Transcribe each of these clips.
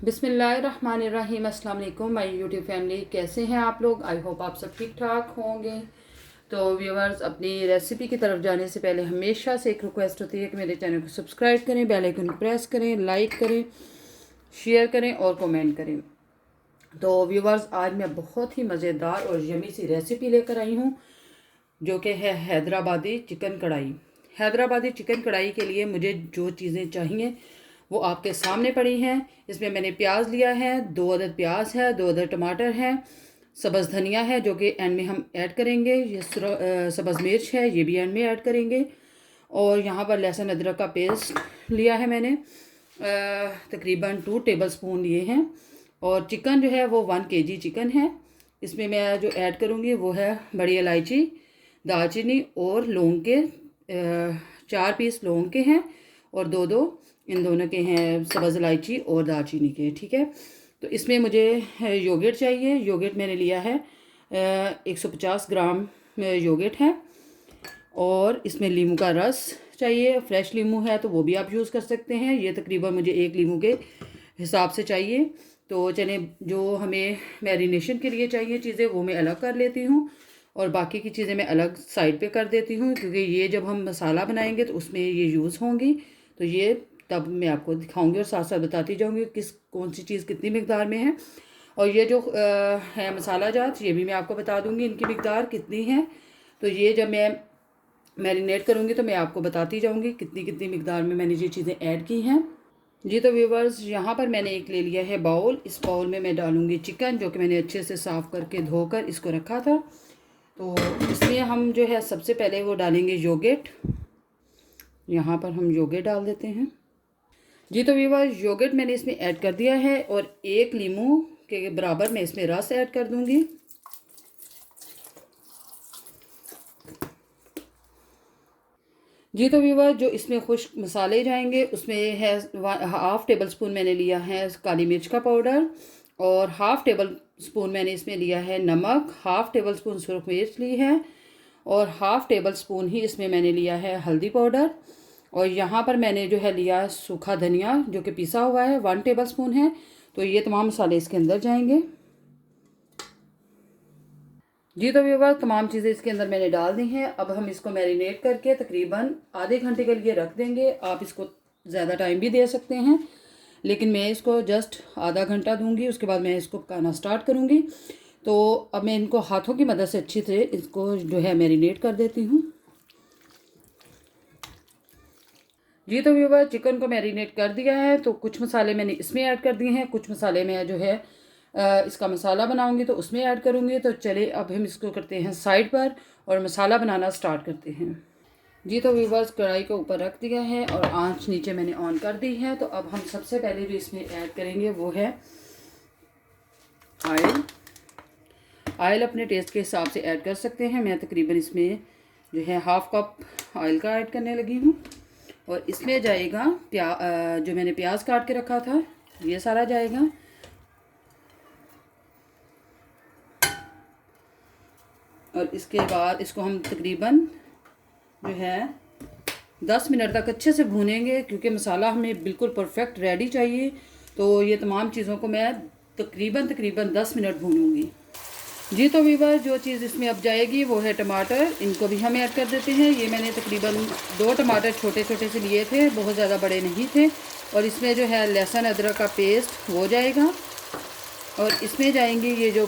बिस्मिल्लाहिर्रहमानिर्रहीम। अस्सलाम वालेकुम माय यूट्यूब फैमिली, कैसे हैं आप लोग? आई होप आप सब ठीक ठाक होंगे। तो व्यूवर्स, अपनी रेसिपी की तरफ जाने से पहले हमेशा से एक रिक्वेस्ट होती है कि मेरे चैनल को सब्सक्राइब करें, बेल आइकन को प्रेस करें, लाइक करें, शेयर करें और कमेंट करें। तो व्यूवर्स, आज मैं बहुत ही मज़ेदार और यमी सी रेसिपी लेकर आई हूँ जो कि है हैदराबादी चिकन कढ़ाई। हैदराबादी चिकन कढ़ाई के लिए मुझे जो चीज़ें चाहिए वो आपके सामने पड़ी हैं। इसमें मैंने प्याज लिया है, 2 अदद प्याज है, 2 अदद टमाटर है, सब्ज़ धनिया है जो कि एंड में हम ऐड करेंगे, ये सब्ज़ मिर्च है, ये भी एंड में ऐड करेंगे। और यहाँ पर लहसुन अदरक का पेस्ट लिया है मैंने, तकरीबन 2 टेबल स्पून लिए हैं। और चिकन जो है वो 1 kg चिकन है। इसमें मैं जो ऐड करूँगी वो है बड़ी इलायची, दालचीनी और लौंग के 4 पीस लौंग के हैं और 2 इन दोनों के हैं सब्ज़ इलायची और दालचीनी के। ठीक है, तो इसमें मुझे योगर्ट चाहिए। योगर्ट मैंने लिया है 150 ग्राम योगर्ट है। और इसमें लीमू का रस चाहिए, फ्रेश लीमू है तो वो भी आप यूज़ कर सकते हैं। ये तकरीबन मुझे 1 लीमू के हिसाब से चाहिए। तो चने जो हमें मैरिनेशन के लिए चाहिए चीज़ें वो मैं अलग कर लेती हूँ और बाकी की चीज़ें मैं अलग साइड पे कर देती हूँ, क्योंकि ये जब हम मसाला बनाएंगे तो उसमें ये यूज़ होंगी। तो ये तब मैं आपको दिखाऊंगी और साथ साथ बताती जाऊंगी कौन सी चीज़ कितनी मिकदार में है। और ये जो है मसाला जात, ये भी मैं आपको बता दूंगी इनकी मिकदार कितनी है। तो ये जब मैं मैरिनेट करूंगी तो मैं आपको बताती जाऊंगी कितनी कितनी मिकदार में मैंने ये चीज़ें ऐड की हैं जी। तो व्यूवर्स, यहाँ पर मैंने एक ले लिया है बाउल। इस बाउल में मैं डालूंगी चिकन जो कि मैंने अच्छे से साफ़ करके धोकर इसको रखा था। तो इसमें हम जो है सबसे पहले वो डालेंगे योगर्ट। यहाँ पर हम योगर्ट डाल देते हैं जी। तो व्यूवर्स, योगर्ट मैंने इसमें ऐड कर दिया है और 1 लीमू के बराबर मैं इसमें रस ऐड कर दूंगी जी। तो व्यूवर्स, जो इसमें खुश्क मसाले जाएंगे उसमें है 1/2 टेबल स्पून मैंने लिया है काली मिर्च का पाउडर और 1/2 टेबल स्पून मैंने इसमें लिया है नमक, 1/2 टेबल स्पून सुरख मिर्च ली है और 1/2 टेबल स्पून ही इसमें मैंने लिया है हल्दी पाउडर। और यहाँ पर मैंने जो है लिया सूखा धनिया जो कि पिसा हुआ है, 1 टेबल स्पून है। तो ये तमाम मसाले इसके अंदर जाएंगे जी। तो व्यूअर्स, तमाम चीज़ें इसके अंदर मैंने डाल दी हैं। अब हम इसको मैरिनेट करके तकरीबन आधे घंटे के लिए रख देंगे। आप इसको ज़्यादा टाइम भी दे सकते हैं, लेकिन मैं इसको जस्ट आधा घंटा दूंगी, उसके बाद मैं इसको पकाना स्टार्ट करूँगी। तो अब मैं इनको हाथों की मदद से अच्छी से इसको जो है मैरिनेट कर देती हूँ जी। तो व्यूअर्स, चिकन को मैरिनेट कर दिया है। तो कुछ मसाले मैंने इसमें ऐड कर दिए हैं, कुछ मसाले मैं जो है इसका मसाला बनाऊंगी तो उसमें ऐड करूँगी। तो चले अब हम इसको करते हैं साइड पर और मसाला बनाना स्टार्ट करते हैं जी। तो व्यूअर्स, कढ़ाई को ऊपर रख दिया है और आंच नीचे मैंने ऑन कर दी है। तो अब हम सबसे पहले जो इसमें ऐड करेंगे वो है ऑयल। ऑयल अपने टेस्ट के हिसाब से ऐड कर सकते हैं। मैं तकरीबन इसमें जो है 1/2 कप ऑयल का ऐड करने लगी हूँ और इसमें जाएगा जो मैंने प्याज काट के रखा था, ये सारा जाएगा। और इसके बाद इसको हम तकरीबन जो है 10 मिनट तक अच्छे से भूनेंगे, क्योंकि मसाला हमें बिल्कुल परफेक्ट रेडी चाहिए। तो ये तमाम चीज़ों को मैं तकरीबन 10 मिनट भूनूंगी जी। तो व्यूअर्स, जो चीज़ इसमें अब जाएगी वो है टमाटर। इनको भी हम ऐड कर देते हैं। ये मैंने तकरीबन 2 टमाटर छोटे छोटे से लिए थे, बहुत ज़्यादा बड़े नहीं थे। और इसमें जो है लहसुन अदरक का पेस्ट वो जाएगा और इसमें जाएंगे ये जो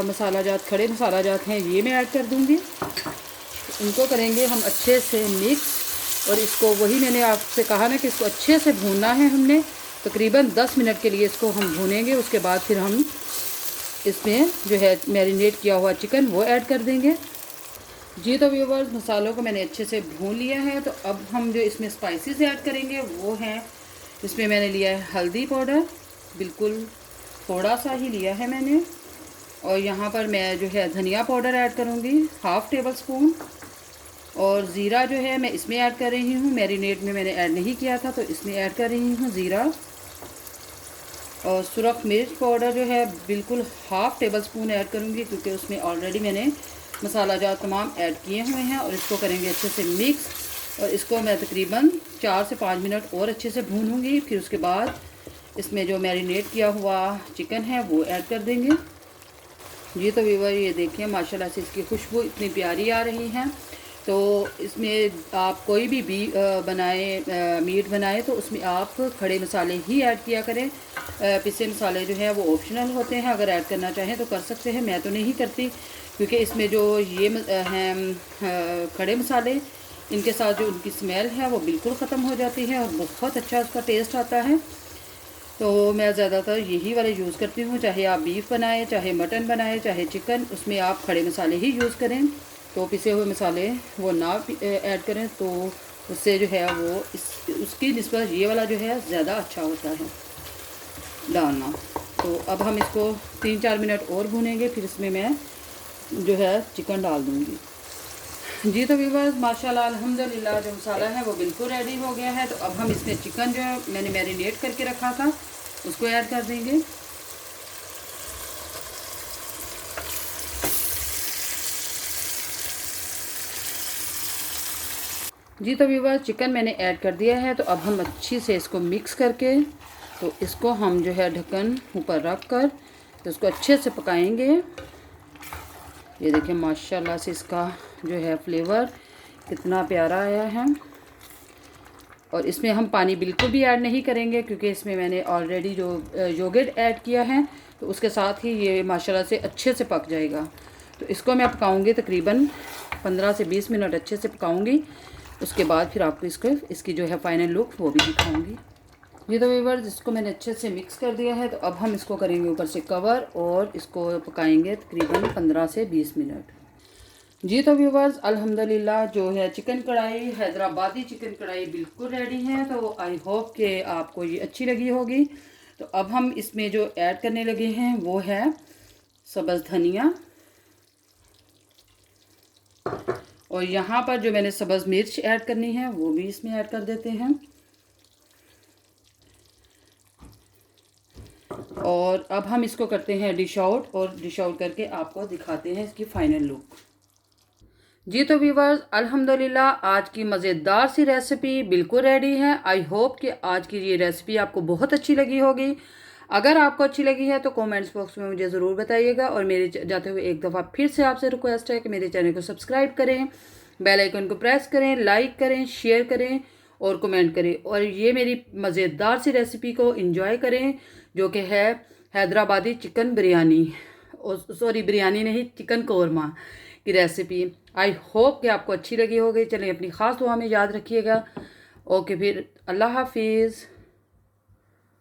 मसाला जात, खड़े मसाला जात हैं, ये मैं ऐड कर दूंगी। इनको करेंगे हम अच्छे से मिक्स। और इसको वही मैंने आपसे कहा ना कि इसको अच्छे से भूनना है हमने। तकरीबन 10 मिनट के लिए इसको हम भूनेंगे। उसके बाद फिर हम इसमें जो है मैरिनेट किया हुआ चिकन वो ऐड कर देंगे जी। तो व्यूअर्स, मसालों को मैंने अच्छे से भून लिया है। तो अब हम जो इसमें स्पाइसेस ऐड करेंगे वो हैं, इसमें मैंने लिया है हल्दी पाउडर, बिल्कुल थोड़ा सा ही लिया है मैंने। और यहाँ पर मैं जो है धनिया पाउडर ऐड करूँगी 1/2 टेबल स्पून। और ज़ीरा जो है मैं इसमें ऐड कर रही हूँ, मैरिनेट में मैंने ऐड नहीं किया था तो इसमें ऐड कर रही हूँ ज़ीरा। और सुरख मिर्च पाउडर जो है बिल्कुल 1/2 टेबल स्पून ऐड करूँगी, क्योंकि उसमें ऑलरेडी मैंने मसाला जात तमाम ऐड किए हुए हैं। और इसको करेंगे अच्छे से मिक्स और इसको मैं तकरीबन 4 से 5 मिनट और अच्छे से भूनूँगी। फिर उसके बाद इसमें जो मैरिनेट किया हुआ चिकन है वो ऐड कर देंगे। जी तो व्यूअर ये देखिए माशाल्लाह से इसकी खुशबू इतनी प्यारी आ रही है। तो इसमें आप कोई भी बनाए मीट बनाए तो उसमें आप खड़े मसाले ही ऐड किया करें। पिसे मसाले जो है वो ऑप्शनल होते हैं, अगर ऐड करना चाहें तो कर सकते हैं, मैं तो नहीं करती क्योंकि इसमें जो ये हैं खड़े मसाले, इनके साथ जो उनकी स्मेल है वो बिल्कुल ख़त्म हो जाती है और बहुत अच्छा उसका टेस्ट आता है। तो मैं ज़्यादातर यही वाले यूज़ करती हूँ, चाहे आप बीफ बनाएं, चाहे मटन बनाएं, चाहे चिकन, उसमें आप खड़े मसाले ही यूज़ करें। तो पिसे हुए मसाले वो ना ऐड करें, तो उससे जो है वो उसकी निस्बत ये वाला जो है ज़्यादा अच्छा होता है डालना। तो अब हम इसको 3-4 मिनट और भूनेंगे, फिर इसमें मैं जो है चिकन डाल दूँगी। जी तो व्यूअर्स माशाल्लाह अल्हम्दुलिल्लाह जो मसाला है वो बिल्कुल रेडी हो गया है। तो अब हम इसमें चिकन जो मैंने मैरिनेट करके रखा था उसको ऐड कर देंगे। जी तो व्यूअर्स चिकन मैंने ऐड कर दिया है। तो अब हम अच्छी से इसको मिक्स करके, तो इसको हम जो है ढक्कन ऊपर रख कर तो इसको अच्छे से पकाएंगे। ये देखिए माशाल्लाह से इसका जो है फ्लेवर कितना प्यारा आया है। और इसमें हम पानी बिल्कुल भी ऐड नहीं करेंगे क्योंकि इसमें मैंने ऑलरेडी जो योगर्ट ऐड किया है, तो उसके साथ ही ये माशाल्लाह से अच्छे से पक जाएगा। तो इसको मैं पकाऊंगी तकरीबन 15 से 20 मिनट अच्छे से पकाऊंगी। उसके बाद फिर आपको इसकी जो है फ़ाइनल लुक वो भी दिखाऊंगी। ये तो व्यूअर्स इसको मैंने अच्छे से मिक्स कर दिया है। तो अब हम इसको करेंगे ऊपर से कवर और इसको पकाएंगे तकरीबन 15 से 20 मिनट। जी तो व्यूवर्स अल्हम्दुलिल्लाह जो है चिकन कढ़ाई, हैदराबादी चिकन कढ़ाई बिल्कुल रेडी है। तो आई होप कि आपको ये अच्छी लगी होगी। तो अब हम इसमें जो ऐड करने लगे हैं वो है सब्ज़ धनिया, और यहाँ पर जो मैंने सब्ज़ मिर्च ऐड करनी है वो भी इसमें ऐड कर देते हैं। और अब हम इसको करते हैं डिश आउट, और डिश आउट करके आपको दिखाते हैं इसकी फ़ाइनल लुक। जी तो व्यूवर्स अल्हम्दुलिल्लाह आज की मज़ेदार सी रेसिपी बिल्कुल रेडी है। आई होप कि आज की ये रेसिपी आपको बहुत अच्छी लगी होगी। अगर आपको अच्छी लगी है तो कमेंट्स बॉक्स में मुझे ज़रूर बताइएगा। और मेरे जाते हुए एक दफ़ा फिर से आपसे रिक्वेस्ट है कि मेरे चैनल को सब्सक्राइब करें, बेल आइकन को प्रेस करें, लाइक करें, शेयर करें और कमेंट करें। और ये मेरी मज़ेदार सी रेसिपी को इंजॉय करें जो कि है हैदराबादी चिकन बिरयानी, सॉरी बिरयानी नहीं, चिकन कौरमा की रेसिपी। आई होप कि आपको अच्छी लगी होगी। चलिए अपनी ख़ास दुआ में याद रखिएगा। ओके फिर अल्लाह हाफिज़।